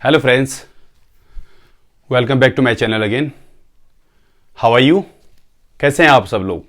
Hello friends, welcome back to my channel again. How are you? कैसे हैं आप सब लोग?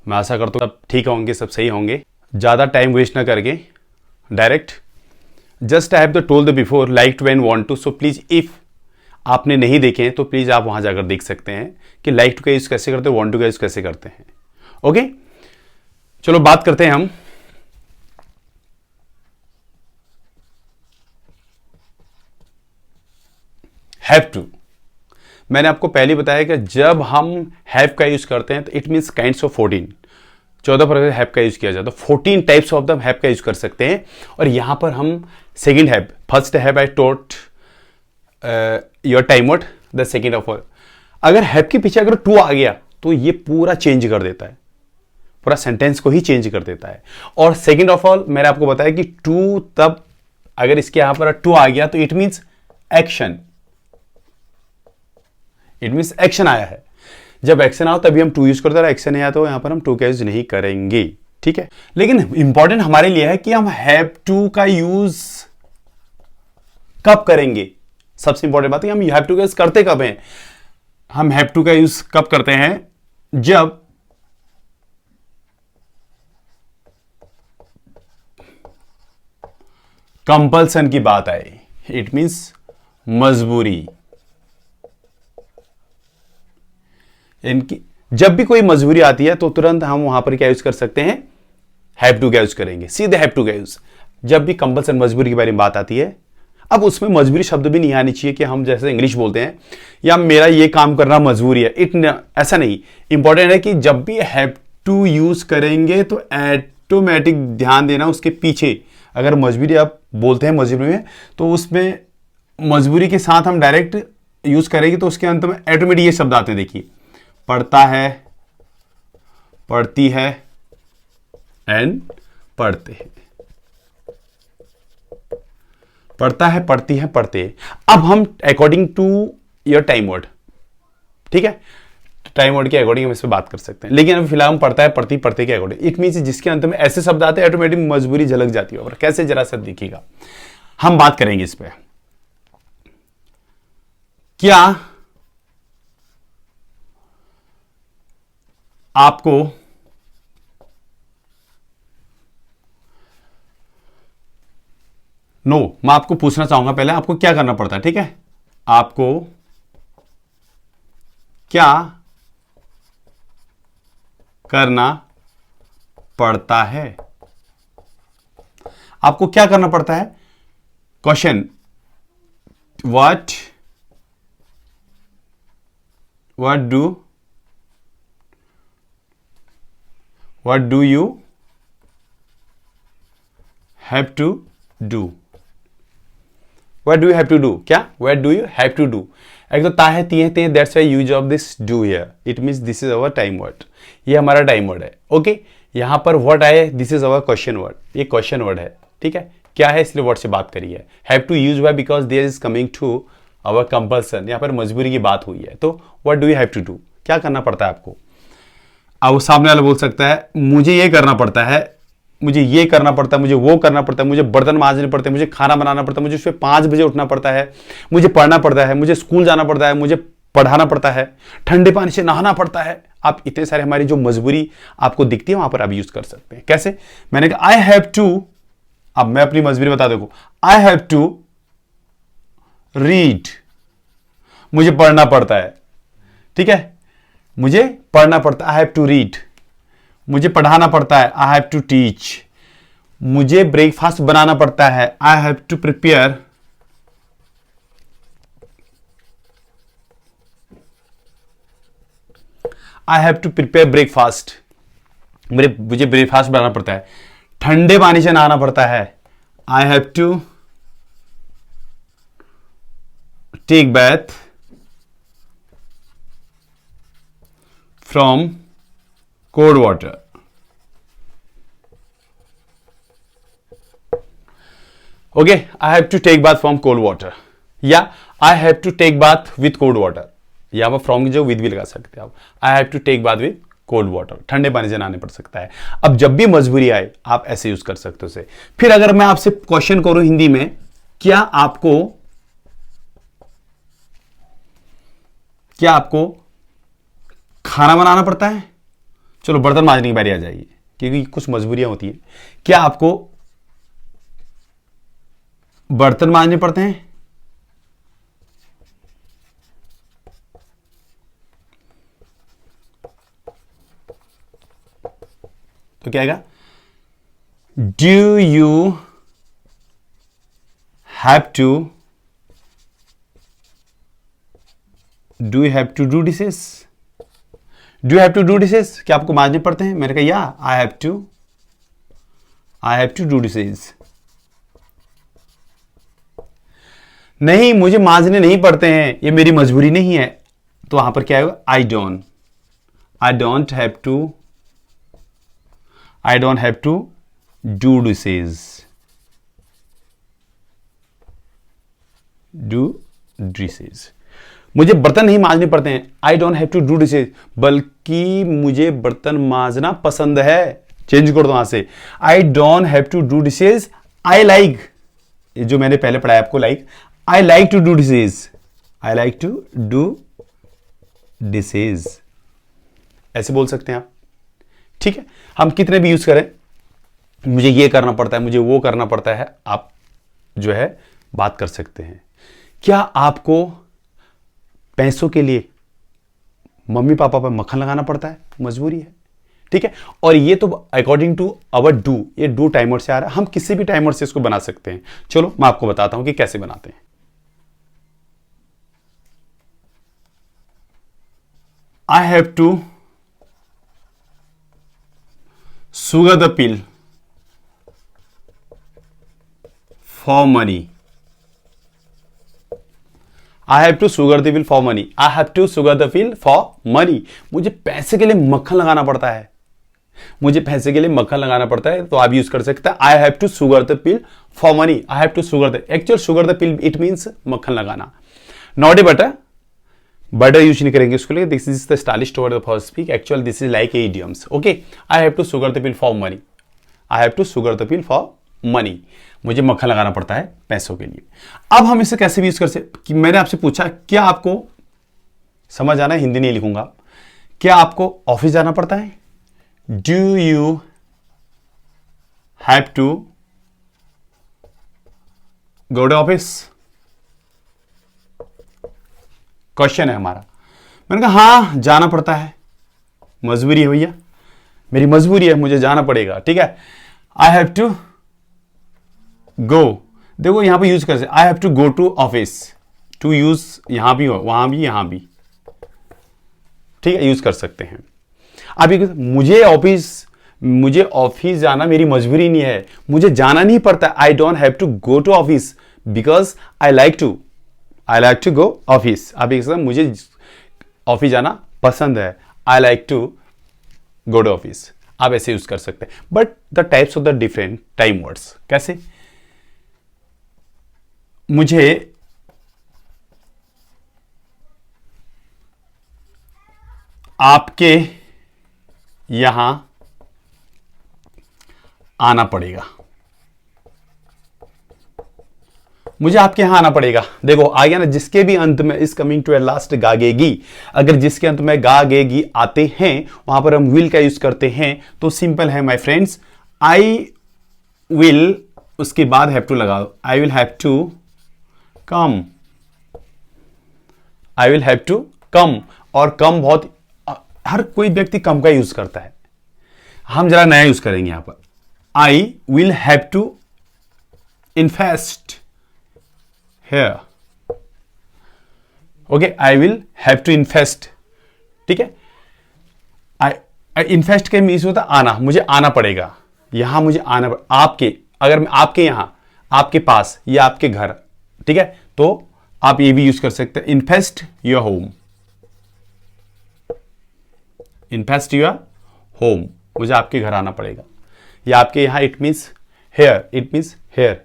मैं आशा करता हूँ सब ठीक होंगे, सब सही होंगे। ज़्यादा टाइम वेस्ट ना करके direct just I have the told the before like to and want to, so please if आपने नहीं देखे हैं तो प्लीज़ आप वहाँ जाकर देख सकते हैं कि लाइक टू का यूज़ कैसे करते हैं, वांट टू का यूज़ कैसे करते हैं। ओके, चलो बात करते हैं हम हैव टू। मैंने आपको पहले बताया कि जब हम हैव का यूज करते हैं तो इट मीन्स काइंड्स ऑफ 14 प्रकार हैव का यूज किया जाता है। 14 टाइप्स ऑफ द हैव का यूज कर सकते हैं। और यहां पर हम second have, first have I tote your time word, the second of all. अगर हैव के पीछे अगर टू आ गया तो ये पूरा चेंज कर देता है, पूरा सेंटेंस को ही चेंज कर देता है। और सेकंड ऑफ ऑल मैंने आपको बताया कि टू, तब अगर इसके यहां पर टू आ गया तो it means action, it means action आया है। जब एक्शन आओ तभी हम टू यूज करते हैं, एक्शन नहीं आया तो यहां पर हम टू का यूज नहीं करेंगे। ठीक है, लेकिन इंपॉर्टेंट हमारे लिए है कि हम हैव टू का यूज कब करेंगे। सबसे इंपॉर्टेंट बात है हम हैव टू का यूज करते कब हैं। हम हैव टू का यूज कब करते हैं? जब कंपल्सन की बात आए, इट मीन्स मजबूरी। इनकी जब भी कोई मजबूरी आती है तो तुरंत हम वहां पर क्या यूज कर सकते हैं? हैव टू का यूज करेंगे, सीधे हैव टू का यूज। जब भी कंपल्सन मजबूरी के बारे में बात आती है, अब उसमें मजबूरी शब्द भी नहीं आनी चाहिए कि हम जैसे इंग्लिश बोलते हैं या मेरा ये काम करना मजबूरी है, ऐसा नहीं। इंपॉर्टेंट है कि जब भी हैव टू यूज करेंगे तो ऑटोमेटिक ध्यान देना उसके पीछे। अगर मजबूरी आप बोलते हैं मजबूरी में, तो उसमें मजबूरी के साथ हम डायरेक्ट यूज करेंगे तो उसके अंत में ऑटोमेटिक ये शब्द आते हैं। देखिए, पढ़ता है, पढ़ती है एंड पढ़ते हैं। पढ़ता है, पढ़ती है, पढ़ते हैं। अब हम according to your time word, ठीक है, टाइम वर्ड के अकॉर्डिंग हम इस पर बात कर सकते हैं। लेकिन अभी फिलहाल हम पढ़ता है, पढ़ती, पढ़ते के अकॉर्डिंग। इट मीन्स जिसके अंत में ऐसे शब्द आते हैं ऑटोमेटिक मजबूरी झलक जाती है। और कैसे, जरा सा देखिएगा, हम बात करेंगे इस पे। क्या आपको मैं आपको पूछना चाहूंगा पहले आपको क्या करना पड़ता है। ठीक है, आपको क्या करना पड़ता है? आपको क्या करना पड़ता है? Question, what do you have to do? What do you have to do? क्या? What do you have to do? एक तो ता है, ती है, ते, that's why use of this do here. It means this is our time word. ये हमारा टाइम वर्ड है। ओके, यहां पर what आए, this is our question word. ये क्वेश्चन वर्ड है। ठीक है, क्या है इसलिए वर्ड से बात करी है। Have to use why because there is coming to our compulsion. यहां पर मजबूरी की बात हुई है। तो what do you have to do? क्या करना पड़ता है आपको? अब सामने वाला बोल सकता है मुझे ये करना पड़ता है, मुझे ये करना पड़ता है, मुझे वो करना पड़ता है, मुझे बर्तन मांजने पड़ते हैं, मुझे खाना बनाना पड़ता है, मुझे सुबह 5 बजे उठना पड़ता है, मुझे पढ़ना पड़ता है, मुझे स्कूल जाना पड़ता है, मुझे पढ़ाना पड़ता है, ठंडे पानी से नहाना पड़ता है। आप इतने सारे हमारी जो मजबूरी आपको दिखती है वहां पर आप यूज कर सकते हैं। कैसे? मैंने कहा आई हैव टू, अब मैं अपनी मजबूरी बता दूं, आई हैव टू रीड, मुझे पढ़ना पड़ता है। ठीक है, मुझे पढ़ना पड़ता है, आई हैव टू रीड। मुझे पढ़ाना पड़ता है, आई हैव टू टीच। मुझे ब्रेकफास्ट बनाना पड़ता है, I have to prepare breakfast. मुझे ब्रेकफास्ट बनाना पड़ता है। ठंडे पानी से नहाना पड़ता है, I have to take bath from cold water. Okay, I have to take bath from cold water, या I have to take bath with cold water. यहां पर फ्रॉम की जो विद भी लगा सकते हैं आप। I have to take bath with cold water, ठंडे पानी से नहाने पड़ सकता है। अब जब भी मजबूरी आए आप ऐसे यूज कर सकते हो उसे। फिर अगर मैं आपसे क्वेश्चन करूं हिंदी में, क्या आपको क्या आपको खाना बनाना पड़ता है? चलो बर्तन मांजने की बारी आ जाएगी, क्योंकि कुछ मजबूरियां होती हैं। क्या आपको बर्तन मांजने पड़ते हैं? तो क्या आएगा? Do you have to do dishes? Do have to do dishes? क्या आपको मांजने पड़ते हैं? मैंने कहा या I have to do dishes. नहीं, मुझे मांजने नहीं पड़ते हैं, ये मेरी मजबूरी नहीं है। तो वहां पर क्या होगा? I don't have to do dishes. मुझे बर्तन नहीं मांजने पड़ते हैं, I don't have to do dishes, बल्कि मुझे बर्तन मांजना पसंद है। चेंज कर दो वहां से, I don't have to do dishes, I like, जो मैंने पहले पढ़ाया आपको, like, I like to do dishes, I like to do dishes, ऐसे बोल सकते हैं आप। ठीक है, हम कितने भी यूज करें, मुझे ये करना पड़ता है, मुझे वो करना पड़ता है, आप जो है बात कर सकते हैं। क्या आपको पैसों के लिए मम्मी पापा पर मक्खन लगाना पड़ता है? मजबूरी है। ठीक है, और ये तो अकॉर्डिंग टू अवर डू, ये डू टाइमर से आ रहा है, हम किसी भी टाइमर से इसको बना सकते हैं। चलो मैं आपको बताता हूं कि कैसे बनाते हैं। I have to sugar the pill for money. I have to sugar the pill for money. I have to sugar the pill for money. मुझे पैसे के लिए मक्खन लगाना पड़ता है, मुझे पैसे के लिए मक्खन लगाना पड़ता है, तो आप यूज कर सकते हैं I have to sugar the pill for money. I have to sugar the, actual sugar the pill it means मक्खन लगाना, not a butter. Butter use नहीं करेंगे उसके लिए। This is the stylish toward the first speak, actual this is like idioms. Okay, I have to sugar the pill for money, I have to sugar the pill for money, मुझे मक्खन लगाना पड़ता है पैसों के लिए। अब हम इसे कैसे भी यूज कर सकते कि मैंने आपसे पूछा क्या आपको समझ आना है, हिंदी नहीं लिखूंगा, क्या आपको ऑफिस जाना पड़ता है? Do you have to go to office? Question है हमारा। मैंने कहा हाँ जाना पड़ता है, मजबूरी है भैया, मेरी मजबूरी है, मुझे जाना पड़ेगा। ठीक है, आई हैव टू गो, देखो यहां पे यूज कर सकते, I have to go to office, to use यहां भी हो, वहां भी, यहां भी, ठीक है, यूज कर सकते हैं। अभी मुझे ऑफिस जाना मेरी मजबूरी नहीं है, मुझे जाना नहीं पड़ता, I don't have to go to office because I like to go office. आप एक मुझे ऑफिस जाना पसंद है, I like to go to office, आप ऐसे यूज कर सकते हैं। But the types of the different time words कैसे? मुझे आपके यहां आना पड़ेगा, मुझे आपके यहां आना पड़ेगा। देखो आ गया ना, जिसके भी अंत में इस कमिंग टू ए लास्ट गागेगी, अगर जिसके अंत में गागेगी आते हैं वहां पर हम विल का यूज करते हैं, तो सिंपल है माय फ्रेंड्स, आई विल, उसके बाद हैव टू लगा दो, I will have to come, I will have to come. और कम बहुत हर कोई व्यक्ति कम का यूज करता है, हम जरा नया यूज करेंगे यहां पर, I will have to invest here, okay, I will have to invest, ठीक है। I invest के मीन्स होता आना, मुझे आना पड़ेगा, यहां मुझे आना आपके, अगर मैं आपके यहां, आपके पास या आपके घर, ठीक है, तो आप ये भी यूज कर सकते हैं, invest your home, invest your home, मुझे आपके घर आना पड़ेगा, या आपके यहां इट मीन्स हेयर,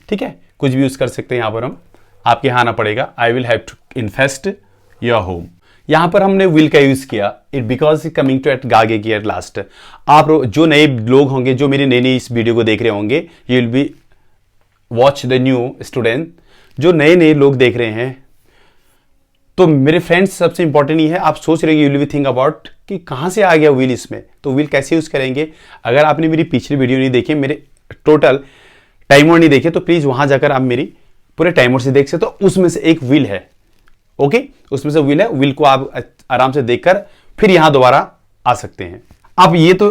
ठीक है, कुछ भी यूज कर सकते हैं यहां पर हम, आपके यहां आना पड़ेगा, I will have to invest your home. यहां पर हमने विल का यूज किया, it because coming to at गागे की एट लास्ट। आप जो नए लोग होंगे, जो मेरे नए इस वीडियो को देख रहे होंगे, you will be watch the new student, जो नए लोग देख रहे हैं, तो मेरे फ्रेंड्स सबसे इंपॉर्टेंट ये है, आप सोच रहे you will be think about कि कहाँ से आ गया व्हील इसमें, तो व्हील कैसे यूज़ करेंगे। अगर आपने मेरी पिछली वीडियो नहीं देखी, मेरे टोटल टाइमर नहीं देखे, तो प्लीज़ वहाँ जाकर आप मेरी पूरे टाइमर से देख सकते हो। तो उसमें से एक व्हील है, ओके, उसमें से व्हील है, व्हील को आप आराम से देखकर फिर यहाँ दोबारा आ सकते हैं। अब ये तो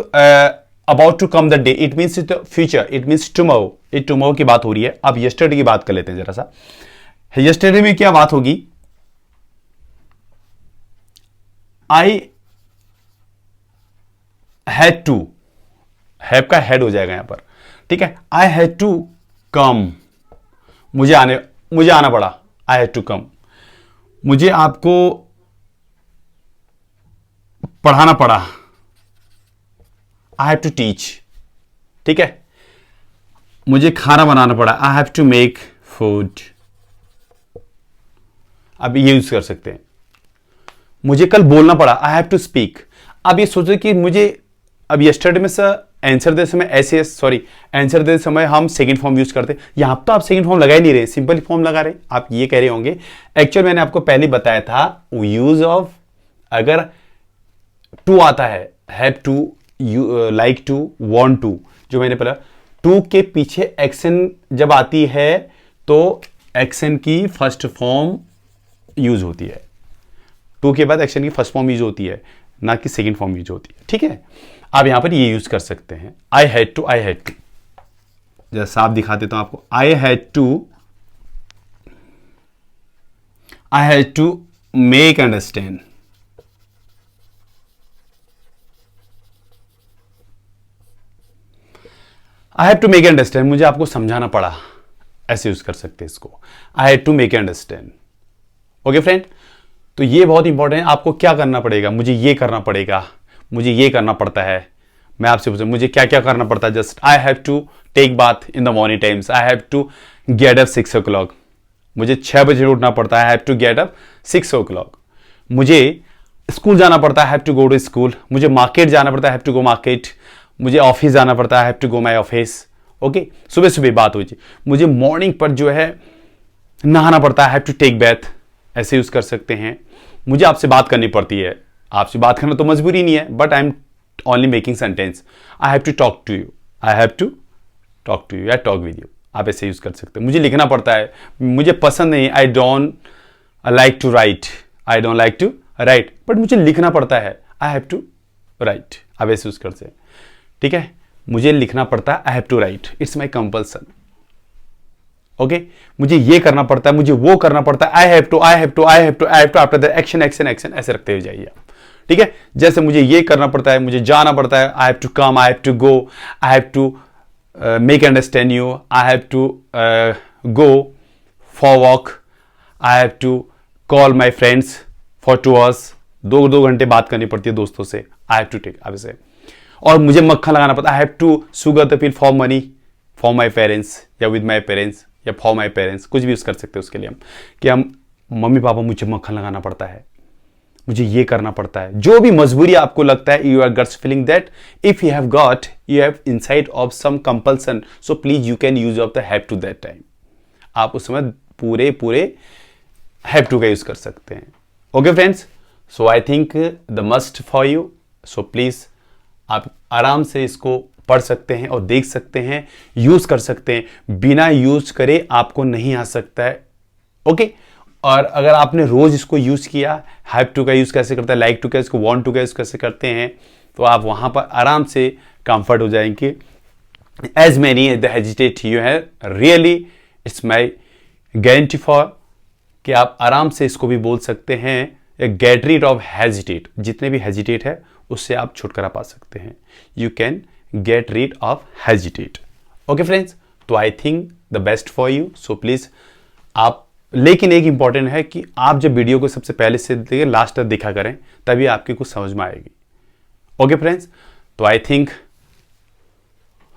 about to come the day, it means future, it means tomorrow, ये टुमारो की बात हो रही है। अब यस्टरडे की बात कर लेते हैं जरा सा। यस्टरडे में क्या बात होगी, आई हैड टू, हैव का हेड हो जाएगा यहां पर, ठीक है। आई हैड टू कम, मुझे आना पड़ा, आई हैड टू कम, मुझे आपको पढ़ाना पड़ा, आई हैव टू टीच, ठीक है। मुझे खाना बनाना पड़ा, I have to make food. अब ये यूज कर सकते हैं। मुझे कल बोलना पड़ा, आई हैव टू स्पीक। अब ये सोचो कि मुझे, अब यस्टरडे में सर आंसर देते समय ऐसे, सॉरी आंसर देते समय हम सेकंड फॉर्म यूज करते, यहां तो आप सेकंड फॉर्म लगा ही नहीं रहे, सिंपल फॉर्म लगा रहे। आप ये कह रहे होंगे, एक्चुअल मैंने आपको पहले बताया था यूज ऑफ, अगर टू आता है, have to, like to, want to, जो मैंने पहला, टू के पीछे एक्शन जब आती है तो एक्शन की फर्स्ट फॉर्म यूज होती है, टू के बाद एक्शन की फर्स्ट फॉर्म यूज होती है, ना कि सेकंड फॉर्म यूज होती है, ठीक है। आप यहां पर ये यूज कर सकते हैं, I had to, I had to, जैसा आप दिखा देता हूं आपको, I had to make understand, I have to make understand, मुझे आपको समझाना पड़ा, ऐसे यूज कर सकते हैं इसको, I had to make understand. Okay friend, तो ये बहुत इंपॉर्टेंट है। आपको क्या करना पड़ेगा, मुझे ये करना पड़ेगा, मुझे ये करना पड़ता है। मैं आपसे पूछूं मुझे क्या क्या करना पड़ता है, just I have to take bath in the morning times, I have to get up 6 o'clock, मुझे 6 बजे उठना पड़ता है, I have to get up 6 o'clock। मुझे स्कूल जाना पड़ता है, I have to go to school. मुझे मार्केट जाना पड़ता है, I have to go market. मुझे ऑफिस जाना पड़ता है, I have to go my office. Okay, सुबह सुबह बात हुई थी। मुझे मॉर्निंग पर जो है नहाना पड़ता है, आई हैव टू टेक बैथ, ऐसे यूज कर सकते हैं। मुझे आपसे बात करनी पड़ती है, आपसे बात करना तो मजबूरी नहीं है, but I am only making sentence, I have to talk to you, I have to talk to you या टॉक विद यू, आप ऐसे यूज कर सकते हैं। मुझे लिखना पड़ता है, मुझे पसंद नहीं, I don't like to write, I don't like to write, but मुझे लिखना पड़ता है, आई हैव टू राइट, आप ऐसे यूज करते हैं, ठीक है। मुझे लिखना पड़ता है, I have to write, it's my compulsion. Okay, मुझे ये करना पड़ता है, मुझे वो करना पड़ता है, I have to, I have to, I have to, I have to, after that action action action, ऐसे रखते हुए जाइए आप, ठीक है। जैसे मुझे ये करना पड़ता है, मुझे जाना पड़ता है, I have to come, I have to go, I have to make understand you, I have to go for walk, I have to call my friends for 2 hours, 2 घंटे बात करनी पड़ती है दोस्तों से, आई हैव टू टेक, अब से। और मुझे मक्खन लगाना पड़ता है, I have to sugar the pill for money for my parents या विद माई पेरेंट्स या फॉर माई पेरेंट्स, कुछ भी यूज कर सकते हैं उसके लिए हम, कि हम मम्मी पापा मुझे मक्खन लगाना पड़ता है, मुझे ये करना पड़ता है। जो भी मजबूरी आपको लगता है, you are guts feeling that if you have got, you have inside of some compulsion, so please you can use of the have to that time. आप उस समय पूरे हैव टू का यूज कर सकते हैं। Okay friends, so I think the must for you, so please आप आराम से इसको पढ़ सकते हैं और देख सकते हैं, यूज कर सकते हैं। बिना यूज करे आपको नहीं आ सकता है, ओके। और अगर आपने रोज इसको यूज किया, हैव टू का यूज कैसे करता है, लाइक टू का, इसको वांट टू का यूज कैसे करते हैं, तो आप वहां पर आराम से कंफर्ट हो जाएंगे। As many the hesitate you है, really it's my guarantee for कि आप आराम से इसको भी बोल सकते हैं। गेट रीड ऑफ हेजिटेट, जितने भी हेजिटेट है उससे आप छुटकारा पा सकते हैं। You can get rid of hesitate. Okay friends, तो I think the best for you, so please आप, लेकिन एक इंपॉर्टेंट है कि आप जब वीडियो को सबसे पहले से देखिए, लास्ट तक देखा करें, तभी आपकी कुछ समझ में आएगी। ओके फ्रेंड्स, तो I think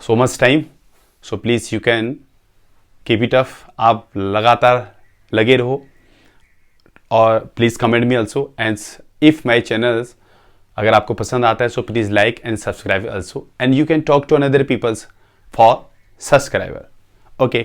so much time, so please you can keep it up, आप लगातार लगे रहो और please comment me also, and if my channels अगर आपको पसंद आता है, so please like and subscribe also, and you can talk to another peoples for subscriber. Okay,